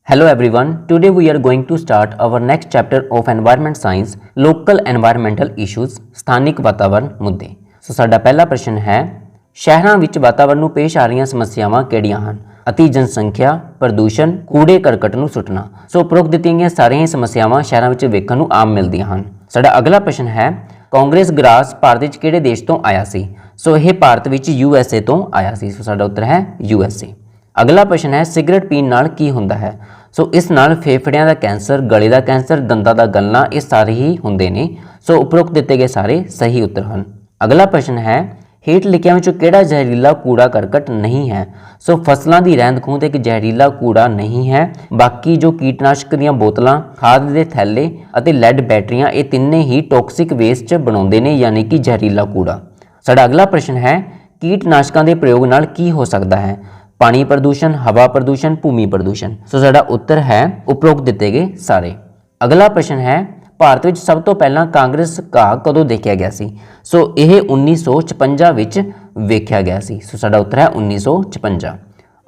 Hello everyone, today we are going to start our next chapter of environment science, local environmental issues, ਸਥਾਨਿਕ ਵਾਤਾਵਰਣ ਮੁੱਦੇ। ਸੋ ਸਾਡਾ ਪਹਿਲਾ ਪ੍ਰਸ਼ਨ ਹੈ, ਸ਼ਹਿਰਾਂ ਵਿੱਚ ਵਾਤਾਵਰਣ ਨੂੰ ਪੇਸ਼ ਆ ਰਹੀਆਂ ਸਮੱਸਿਆਵਾਂ ਕਿਹੜੀਆਂ ਹਨ? ਅਤੀ ਜਨਸੰਖਿਆ, ਪ੍ਰਦੂਸ਼ਣ, ਕੂੜੇ ਕਰਕਟ ਨੂੰ ਸੁੱਟਣਾ। ਸੋ ਉਪਰੋਕਤ ਦਿੱਤੀਆਂ ਗਈਆਂ ਸਾਰੀਆਂ ਹੀ ਸਮੱਸਿਆਵਾਂ ਸ਼ਹਿਰਾਂ ਵਿੱਚ ਵੇਖਣ ਨੂੰ ਆਮ ਮਿਲਦੀਆਂ ਹਨ। ਸਾਡਾ ਅਗਲਾ ਪ੍ਰਸ਼ਨ ਹੈ, ਕਾਂਗਰਸ ਗ੍ਰਾਸ ਭਾਰਤ ਵਿੱਚ ਕਿਹੜੇ ਦੇਸ਼ ਤੋਂ ਆਇਆ ਸੀ? ਸੋ ਇਹ ਭਾਰਤ ਵਿੱਚ USA ਤੋਂ ਆਇਆ ਸੀ। ਸੋ ਸਾਡਾ ਉੱਤਰ ਹੈ USA। अगला प्रश्न है, सिगरेट पीण नाल की हुंदा है? सो इस नाल फेफड़ियां दा कैंसर, गले दा कैंसर, दंदां दा गलना ये सारे ही हुंदे ने। सो उपरोक्त दिते गए सारे सही उत्तर हैं। अगला प्रश्न है, हेठ लिखियां विचों किहड़ा जहरीला कूड़ा करकट नहीं है? सो फसलों की रहंद खूंद एक जहरीला कूड़ा नहीं है। बाकी जो कीटनाशक दीयां बोतलां, खाद दे थैले अते लैड बैटरियां ये तिन्ने ही टॉक्सिक वेस्ट बनाउंदे ने, यानी कि जहरीला कूड़ा। साडा अगला प्रश्न है, कीटनाशकों के प्रयोग नाल की हो सकता है? पानी प्रदूषण, हवा प्रदूषण, भूमि प्रदूषण। सो साडा उत्तर है उपरोक्त दिते गए सारे। अगला प्रश्न है, भारत में सब तो पहला कांग्रेस घाह कदों देखा गया सी? सो यह 1956 विच वेख्या गया सी। सो साडा उत्तर है 1956।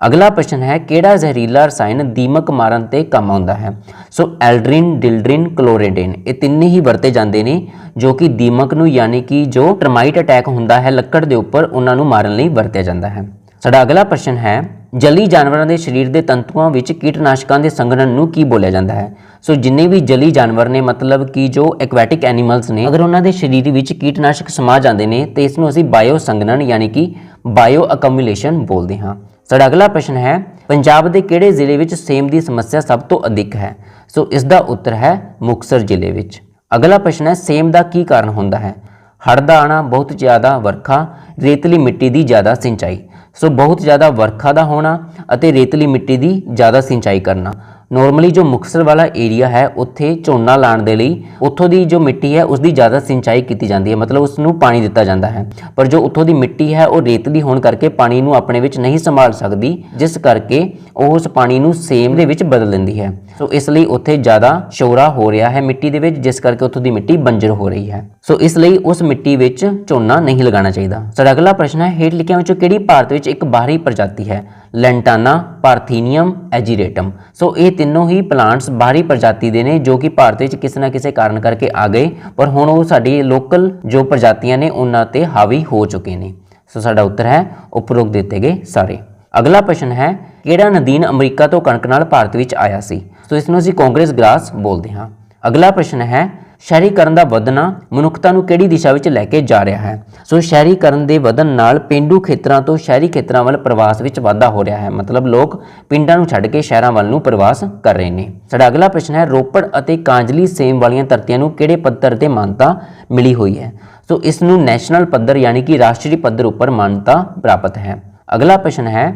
अगला प्रश्न है, किहड़ा जहरीला रसायन दीमक मारन ते काम आउंदा है? सो एल्ड्रिन, डिल्ड्रिन, क्लोरेडिन ये तिन्ने ही वरते जाते हैं जो कि दीमक नूं, यानी कि जो टर्माइट अटैक हुंदा है लक्कड़ दे उपर, उन्हां नूं मारन लई वरतिया जाता है। साडा अगला प्रश्न है, जली जानवरों के शरीर के तंतुओं विच कीटनाशकों के संघनन नूं की बोलिया जाता है? सो जिन्ने भी जली जानवर ने, मतलब कि जो एक्वैटिक एनीमल्स ने, अगर उन्होंने शरीर विच कीटनाशक समा जाते हैं तो इसनूं असीं बायो संघनन यानी कि बायो अकम्यूलेशन बोलते हैं। साडा अगला प्रश्न है, पंजाब के किहड़े जिले विच सेम की समस्या सब तो अधिक है? सो इसका उत्तर है मुक्तसर जिले विच। अगला प्रश्न है, सेम का की कारण होंदा है? हड़ दा आना, बहुत ज़्यादा वर्खा, रेतली मिट्टी की ज़्यादा सिंचाई। सो बहुत ज़्यादा वर्खा का होना अते रेतली मिट्टी की ज़्यादा सिंचाई करना। नॉर्मली जो मुक्तसर वाला एरिया है उत्थे झोना लाने के लिए उत्थों की जो मिट्टी है उसकी ज़्यादा सिंचाई की जाती है, मतलब उसनूं पानी दिता जाता है। पर जो उत्थों की मिट्टी है वो रेतली होने करके पानी नूं अपने विच नहीं संभाल सकती, जिस करके उस पानी नूं सेम दे विच बदल देंदी है। सो इसलिए उत्थे ज़्यादा शोरा हो रहा है मिट्टी दे विच, जिस करके उत्थों की मिट्टी बंजर हो रही है। सो इसलिए उस मिट्टी विच झोना नहीं लगाना चाहिए। साडा अगला प्रश्न है, हेठ लिखियां विचों किहड़ी भारत विच एक बाहरी प्रजाति है? Lantana, parthenium, ageratum. सो ये तीनों ही प्लांट्स बाहरी प्रजाति के ने जो कि भारत में किसी ना किसी कारण करके आ गए, पर हुण वो साडी लोकल जो प्रजातियां ने उन्हां ते हावी हो चुके हैं। सो साडा उत्तर है उपरोक्त दिते गए सारे। अगला प्रश्न है, किहड़ा नदीन अमरीका तो कणक नाल भारत विच आया सी? सो इसनूं असीं कांग्रेस ग्रास बोलते हैं। अगला प्रश्न है, शहरीकरण का वधना मनुखता नूं किहड़ी दिशा विच लैके जा रहा है? सो शहरीकरण के वधन नाल पेंडू खेतरां तो शहरी खेतरां वाल प्रवास विच वाधा हो रहा है, मतलब लोग पिंडां नूं छड्ड के शहरां वाल नूं प्रवास कर रहे हैं। साडा अगला प्रश्न है, रोपड़ अते कांजली सेम वालियां धरतियां नूं किहड़े पद्धर ते मानता मिली हुई है? सो इसनूं नैशनल पद्धर यानी कि राष्ट्रीय पद्धर उपर मान्यता प्राप्त है। अगला प्रश्न है,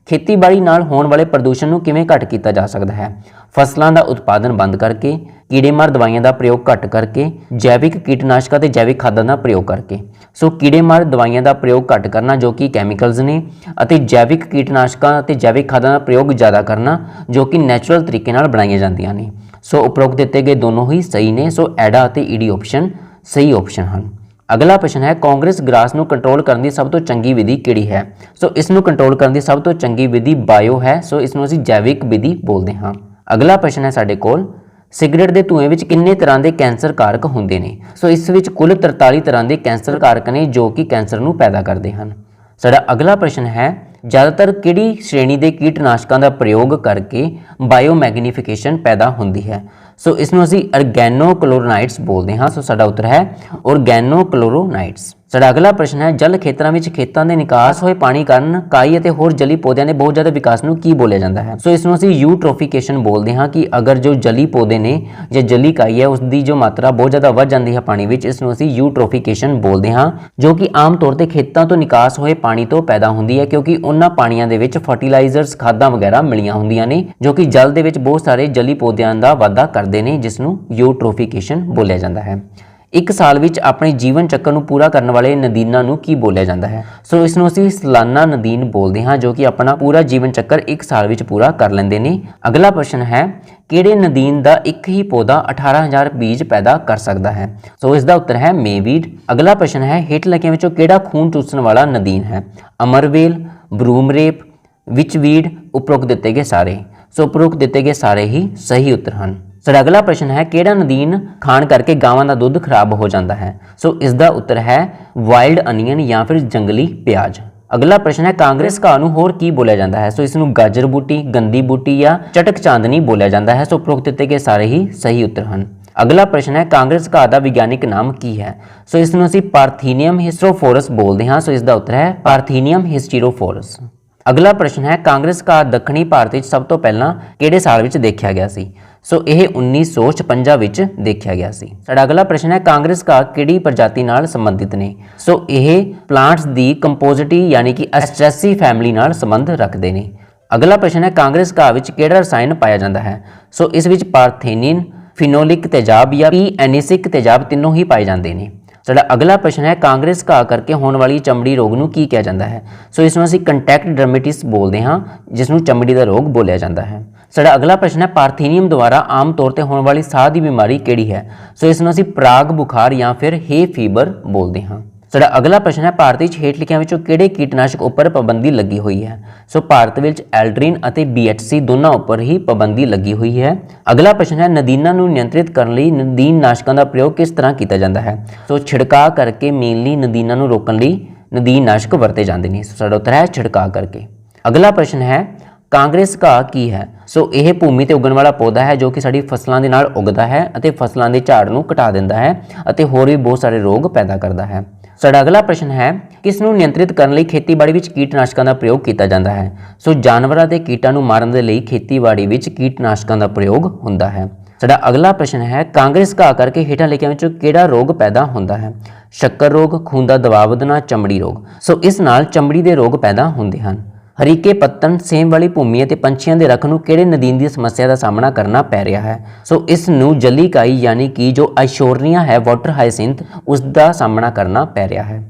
खेतीबाड़ी नाल होने वाले प्रदूषण नूं किवें घट किया जा सकता है? फसलों का उत्पादन बंद करके, कीड़ेमार दवाइयां का प्रयोग घट करके, जैविक कीटनाशकों ते जैविक खादां का प्रयोग करके। सो कीड़ेमार दवाइयां का प्रयोग घट करना जो कि कैमिकल्स ने, अते जैविक कीटनाशकों ते जैविक खादां का प्रयोग ज़्यादा करना जो कि नैचुरल तरीके नाल बनाई जांदियां ने। सो उपरोक्त दिते गए दोनों ही सही ने। सो एडा अते ईडी ऑप्शन सही ऑप्शन हैं। अगला प्रश्न है, कांग्रेस ग्रास नूं कंट्रोल करने की सब तो चंगी विधि किहड़ी है? सो इसनूं कंट्रोल करने की सब तो चंगी विधि बायो है। सो इसनूं असीं जैविक विधि बोलते हैं। अगला प्रश्न है साडे कोल, सिगरेट के धुएं विच किन्ने तरह के कैंसर कारक हुंदे ने? सो इस विच कुल 43 तरह के कैंसर कारक ने जो कि कैंसर नूं पैदा करते हैं। साडा अगला प्रश्न है, ज़्यादातर किहड़ी श्रेणी के कीटनाशकों का प्रयोग करके बायोमैग्नीफिकेशन पैदा होती है? सो इसनूं असीं ऑर्गेनोक्लोरोनाइड्स बोलते हैं। सो साडा उत्तर है ऑर्गेनोक्लोरोनाइड्स। साडा अगला प्रश्न है, जल खेतरां विच खेतां दे निकास होए पानी कारण काई अते होर जली पौधों के बहुत ज़्यादा विकास नूं की बोलिया जाता है? सो इसनूं असीं यूट्रोफिकेशन बोलते हैं कि अगर जो जली पौधे ने या जली काई है उसकी जो मात्रा बहुत ज़्यादा वध जाती है पानी विच, इसनूं असीं यूट्रोफिकेशन बोलते हैं, जो कि आम तौर पर खेतों तो निकास होए पानी तो पैदा होंदी है, क्योंकि उन्हां पानियां दे विच फर्टिलाइजर्स खादां वगैरह मिलियां होंदियां ने जो कि जल दे विच बहुत सारे जली पौधों का वाधा करते हैं, जिसनूं यूट्रोफिकेशन बोलिया जाता है। एक साल विच अपने जीवन चक्कर नूं पूरा करने वाले नदीनां नूं की बोलिया जाता है? सो इसनूं असीं सालाना नदीन बोलते हैं जो कि अपना पूरा जीवन चक्कर एक साल विच पूरा कर लेंदे ने। अगला प्रश्न है, किहड़े नदीन का एक ही पौधा 18,000 बीज पैदा कर सकता है? सो इसका उत्तर है मेवीड। अगला प्रश्न है, हेठ लिखियां विचों किहड़ा खून चूसण वाला नदीन है? अमरवेल, ब्रूमरेप, विचवीड, उपरोक्त दिते गए सारे। ਸੋ ਉਪਰੋਕਤ ਦਿੱਤੇ ਗਏ ਸਾਰੇ ਹੀ ਸਹੀ ਉੱਤਰ ਹਨ। ਸਾਡਾ ਅਗਲਾ ਪ੍ਰਸ਼ਨ ਹੈ ਕਿਹੜਾ ਨਦੀਨ ਖਾਣ ਕਰਕੇ ਗਾਵਾਂ ਦਾ ਦੁੱਧ ਖਰਾਬ ਹੋ ਜਾਂਦਾ ਹੈ। ਸੋ ਇਸ ਦਾ ਉੱਤਰ ਹੈ ਵਾਈਲਡ ਅਨੀਅਨ ਜਾਂ ਫਿਰ ਜੰਗਲੀ ਪਿਆਜ਼। ਅਗਲਾ ਪ੍ਰਸ਼ਨ ਹੈ ਕਾਂਗਰਸ ਘਾਹ ਨੂੰ ਹੋਰ ਕੀ ਬੋਲਿਆ ਜਾਂਦਾ ਹੈ। ਸੋ ਇਸ ਨੂੰ ਗਾਜਰ ਬੂਟੀ, ਗੰਦੀ ਬੂਟੀ ਜਾਂ ਚਟਕ ਚਾਂਦਨੀ ਬੋਲਿਆ ਜਾਂਦਾ ਹੈ। ਸੋ ਉਪਰੋਕਤ ਦਿੱਤੇ ਗਏ ਸਾਰੇ ਹੀ ਸਹੀ ਉੱਤਰ ਹਨ। ਅਗਲਾ ਪ੍ਰਸ਼ਨ ਹੈ ਕਾਂਗਰਸ ਘਾਹ ਦਾ ਵਿਗਿਆਨਿਕ ਨਾਮ ਕੀ ਹੈ। ਸੋ ਇਸ ਨੂੰ ਅਸੀਂ ਪਾਰਥੀਨੀਅਮ ਹਿਸਟਰੋਫੋਰਸ ਬੋਲਦੇ ਹਾਂ। ਸੋ ਇਸ ਦਾ ਉੱਤਰ ਹੈ ਪਾਰਥੀਨੀਅਮ ਹਿਸਟੀਰੋਫੋਰਸ। ਅਗਲਾ ਪ੍ਰਸ਼ਨ ਹੈ ਕਾਂਗਰਸ ਘਾਹ ਦੱਖਣੀ ਭਾਰਤ ਵਿੱਚ ਸਭ ਤੋਂ ਪਹਿਲਾਂ ਕਿਹੜੇ ਸਾਲ ਵਿੱਚ ਦੇਖਿਆ ਗਿਆ ਸੀ। ਸੋ ਇਹ 1956 ਵਿੱਚ ਦੇਖਿਆ ਗਿਆ ਸੀ। ਸਾਡਾ ਅਗਲਾ ਪ੍ਰਸ਼ਨ ਹੈ ਕਾਂਗਰਸ ਘਾਹ ਕਿਹੜੀ ਪ੍ਰਜਾਤੀ ਨਾਲ ਸੰਬੰਧਿਤ ਨੇ। ਸੋ ਇਹ ਪਲਾਂਟਸ ਦੀ ਕੰਪੋਜ਼ਿਟੀ ਯਾਨੀ ਕਿ ਐਸਟ੍ਰੇਸੀ ਫੈਮਿਲੀ ਨਾਲ ਸੰਬੰਧ ਰੱਖਦੇ ਨੇ। ਅਗਲਾ ਪ੍ਰਸ਼ਨ ਹੈ ਕਾਂਗਰਸ ਘਾਹ ਵਿੱਚ ਕਿਹੜਾ ਰਸਾਇਣ ਪਾਇਆ ਜਾਂਦਾ ਹੈ। ਸੋ ਇਸ ਵਿੱਚ ਪਾਰਥੇਨਿਨ, ਫਿਨੋਲਿਕ ਤੇਜ਼ਾਬ ਜਾਂ ਐਨਿਸਿਕ ਤੇਜ਼ਾਬ ਤਿੰਨੋਂ ਹੀ ਪਾਏ ਜਾਂਦੇ ਨੇ। ਸਾਡਾ ਅਗਲਾ ਪ੍ਰਸ਼ਨ ਹੈ ਕਾਂਗਰਸ ਘਾਹ ਕਰਕੇ ਹੋਣ ਵਾਲੀ ਚਮੜੀ ਰੋਗ ਨੂੰ ਕੀ ਕਿਹਾ ਜਾਂਦਾ ਹੈ। ਸੋ ਇਸ ਨੂੰ ਅਸੀਂ ਕੰਟੈਕਟ ਡਰਮੇਟਿਸ ਬੋਲਦੇ ਹਾਂ, ਜਿਸ ਨੂੰ ਚਮੜੀ ਦਾ ਰੋਗ ਬੋਲਿਆ ਜਾਂਦਾ ਹੈ। ਸਾਡਾ ਅਗਲਾ ਪ੍ਰਸ਼ਨ ਹੈ ਪਾਰਥੀਨੀਅਮ ਦੁਆਰਾ ਆਮ ਤੌਰ ਤੇ ਹੋਣ ਵਾਲੀ ਸਾਹ ਦੀ ਬਿਮਾਰੀ ਕਿਹੜੀ ਹੈ। ਸੋ ਇਸ ਨੂੰ ਅਸੀਂ ਪ੍ਰਾਗ ਬੁਖਾਰ ਜਾਂ ਫਿਰ ਹੇ ਫੀਵਰ ਬੋਲਦੇ ਹਾਂ। ਸਾਡਾ ਅਗਲਾ ਪ੍ਰਸ਼ਨ ਹੈ ਭਾਰਤ ਵਿੱਚ ਹੇਠ ਲਿਖਿਆਂ ਵਿੱਚੋਂ ਕਿਹੜੇ ਕੀਟਨਾਸ਼ਕ ਉੱਪਰ ਪਾਬੰਦੀ ਲੱਗੀ ਹੋਈ ਹੈ। ਸੋ ਭਾਰਤ ਵਿੱਚ ਐਲਡਰਿਨ ਅਤੇ BHC ਦੋਨਾਂ ਉੱਪਰ ਹੀ ਪਾਬੰਦੀ ਲੱਗੀ ਹੋਈ ਹੈ। ਅਗਲਾ ਪ੍ਰਸ਼ਨ ਹੈ ਨਦੀਨਾਂ ਨੂੰ ਨਿਯੰਤਰਿਤ ਕਰਨ ਲਈ ਨਦੀਨ ਨਾਸ਼ਕਾਂ ਦਾ ਪ੍ਰਯੋਗ ਕਿਸ ਤਰ੍ਹਾਂ ਕੀਤਾ ਜਾਂਦਾ ਹੈ। ਸੋ ਛਿੜਕਾਅ ਕਰਕੇ ਮੇਨਲੀ ਨਦੀਨਾਂ ਨੂੰ ਰੋਕਣ ਲਈ ਨਦੀਨ ਨਾਸ਼ਕ ਵਰਤੇ ਜਾਂਦੇ ਨੇ। ਸੋ ਸਾਡਾ ਉੱਤਰ ਹੈ ਛਿੜਕਾਅ ਕਰਕੇ। ਅਗਲਾ ਪ੍ਰਸ਼ਨ ਹੈ ਕਾਂਗਰਸ ਘਾਹ ਕੀ ਹੈ। ਸੋ ਇਹ ਭੂਮੀ ਤੇ ਉੱਗਣ ਵਾਲਾ ਪੌਦਾ ਹੈ ਜੋ ਕਿ ਸਾਡੀ ਫਸਲਾਂ ਦੇ ਨਾਲ ਉੱਗਦਾ ਹੈ ਅਤੇ ਫਸਲਾਂ ਦੇ ਝਾੜ ਨੂੰ ਘਟਾ ਦਿੰਦਾ ਹੈ ਅਤੇ ਹੋਰ ਵੀ ਬਹੁਤ ਸਾਰੇ ਰੋਗ ਪੈਦਾ ਕਰਦਾ ਹੈ। ਸਾਡਾ ਅਗਲਾ ਪ੍ਰਸ਼ਨ ਹੈ ਕਿਸ ਨੂੰ ਨਿਯੰਤਰਿਤ ਕਰਨ ਲਈ ਖੇਤੀਬਾੜੀ ਵਿੱਚ ਕੀਟਨਾਸ਼ਕਾਂ ਦਾ ਪ੍ਰਯੋਗ ਕੀਤਾ ਜਾਂਦਾ ਹੈ। ਸੋ ਜਾਨਵਰਾਂ ਤੇ ਕੀਟਾਂ ਨੂੰ ਮਾਰਨ ਦੇ ਲਈ ਖੇਤੀਬਾੜੀ ਵਿੱਚ ਕੀਟਨਾਸ਼ਕਾਂ ਦਾ ਪ੍ਰਯੋਗ ਹੁੰਦਾ ਹੈ। ਸਾਡਾ ਅਗਲਾ ਪ੍ਰਸ਼ਨ ਹੈ ਕਾਂਗਰਸ ਘਾਹ ਕਰਕੇ ਹੇਠਾਂ ਲਿਖਿਆਂ ਵਿੱਚੋਂ ਕਿਹੜਾ ਰੋਗ ਪੈਦਾ ਹੁੰਦਾ ਹੈ। ਸ਼ੱਕਰ ਰੋਗ, ਖੂਨ ਦਾ ਦਬਾਅ ਵਧਣਾ, ਚਮੜੀ ਰੋਗ। ਸੋ ਇਸ ਨਾਲ ਚਮੜੀ ਦੇ ਰੋਗ ਪੈਦਾ ਹੁੰਦੇ ਹਨ। ਹਰੀਕੇ ਪੱਤਣ, ਸੇਮ ਵਾਲੀ ਭੂਮੀ ਅਤੇ ਪੰਛੀਆਂ ਦੇ ਰੱਖ ਨੂੰ ਕਿਹੜੇ ਨਦੀਨ ਦੀ ਸਮੱਸਿਆ ਦਾ ਸਾਹਮਣਾ ਕਰਨਾ ਪੈ ਰਿਹਾ ਹੈ। ਸੋ ਇਸ ਨੂੰ ਜਲੀ ਕਾਈ ਯਾਨੀ ਕਿ ਜੋ ਆਈਸ਼ੋਰਨੀਆ ਹੈ ਵਾਟਰ ਹਾਈਸਿੰਥ, ਉਸ ਦਾ ਸਾਹਮਣਾ ਕਰਨਾ ਪੈ ਰਿਹਾ ਹੈ।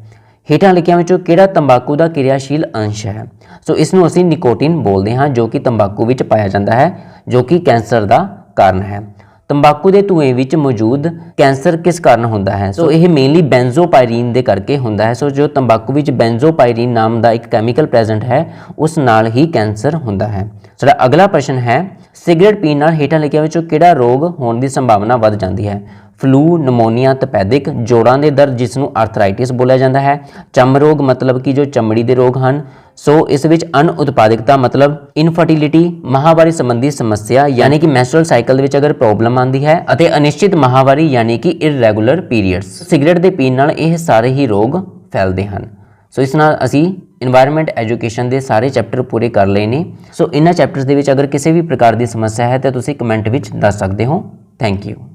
ਹੇਠਾਂ ਲਿਖਿਆਂ ਵਿੱਚੋਂ ਕਿਹੜਾ ਤੰਬਾਕੂ ਦਾ ਕਿਰਿਆਸ਼ੀਲ ਅੰਸ਼ ਹੈ। ਸੋ ਇਸ ਨੂੰ ਅਸੀਂ ਨਿਕੋਟਿਨ ਬੋਲਦੇ ਹਾਂ ਜੋ ਕਿ ਤੰਬਾਕੂ ਵਿੱਚ ਪਾਇਆ ਜਾਂਦਾ ਹੈ ਜੋ ਕਿ ਕੈਂਸਰ ਦਾ ਕਾਰਨ ਹੈ। ਤੰਬਾਕੂ ਦੇ ਧੂਏ ਵਿੱਚ ਮੌਜੂਦ ਕੈਂਸਰ ਕਿਸ ਕਾਰਨ ਹੁੰਦਾ ਹੈ। ਸੋ ਇਹ ਮੇਨਲੀ ਬੈਂਜ਼ੋਪਾਇਰੀਨ ਦੇ ਕਰਕੇ ਹੁੰਦਾ ਹੈ। ਸੋ ਜੋ ਤੰਬਾਕੂ ਵਿੱਚ ਬੈਂਜ਼ੋਪਾਇਰੀਨ ਨਾਮ ਦਾ ਇੱਕ ਕੈਮੀਕਲ ਪ੍ਰੈਜ਼ੈਂਟ ਹੈ ਉਸ ਨਾਲ ਹੀ ਕੈਂਸਰ ਹੁੰਦਾ ਹੈ। ਸਾਡਾ ਅਗਲਾ ਪ੍ਰਸ਼ਨ ਹੈ ਸਿਗਰਟ ਪੀਣ ਨਾਲ ਹੇਠਾਂ ਲਿਖਿਆਂ ਵਿੱਚੋਂ ਕਿਹੜਾ ਰੋਗ ਹੋਣ ਦੀ ਸੰਭਾਵਨਾ ਵੱਧ ਜਾਂਦੀ ਹੈ। ਫਲੂ, ਨਮੋਨੀਆ, ਤਪੈਦਿਕ, ਜੋੜਾਂ ਦੇ ਦਰਦ ਜਿਸ ਨੂੰ ਆਰਥਰਾਈਟਿਸ ਬੋਲਿਆ ਜਾਂਦਾ ਹੈ, ਚਮ ਰੋਗ ਮਤਲਬ ਕਿ ਜੋ ਚਮੜੀ ਦੇ ਰੋਗ ਹਨ। ਸੋ ਇਸ ਵਿੱਚ ਅਨਉਤਪਾਦਕਤਾ ਮਤਲਬ ਇਨਫਰਟੀਲਿਟੀ, ਮਾਹਵਾਰੀ ਸੰਬੰਧੀ ਸਮੱਸਿਆ ਯਾਨੀ ਕਿ ਮੈਂਸਟਰਲ ਸਾਈਕਲ ਦੇ ਵਿੱਚ ਅਗਰ ਪ੍ਰੋਬਲਮ ਆਉਂਦੀ ਹੈ ਅਤੇ ਅਨਿਸ਼ਚਿਤ ਮਾਹਵਾਰੀ ਯਾਨੀ ਕਿ ਇਰਰੈਗੂਲਰ ਪੀਰੀਅਡਸ। ਸਿਗਰਟ ਦੇ ਪੀਣ ਨਾਲ ਇਹ ਸਾਰੇ ਹੀ ਰੋਗ ਫੈਲਦੇ ਹਨ। ਸੋ ਇਸ ਨਾਲ ਅਸੀਂ ਇਨਵਾਇਰਨਮੈਂਟ ਐਜੂਕੇਸ਼ਨ ਦੇ ਸਾਰੇ ਚੈਪਟਰ ਪੂਰੇ ਕਰ ਲਏ ਨੇ। ਸੋ ਇਹਨਾਂ ਚੈਪਟਰਸ ਦੇ ਵਿੱਚ ਅਗਰ ਕਿਸੇ ਵੀ ਪ੍ਰਕਾਰ ਦੀ ਸਮੱਸਿਆ ਹੈ ਤਾਂ ਤੁਸੀਂ ਕਮੈਂਟ ਵਿੱਚ ਦੱਸ ਸਕਦੇ ਹੋ। Thank you.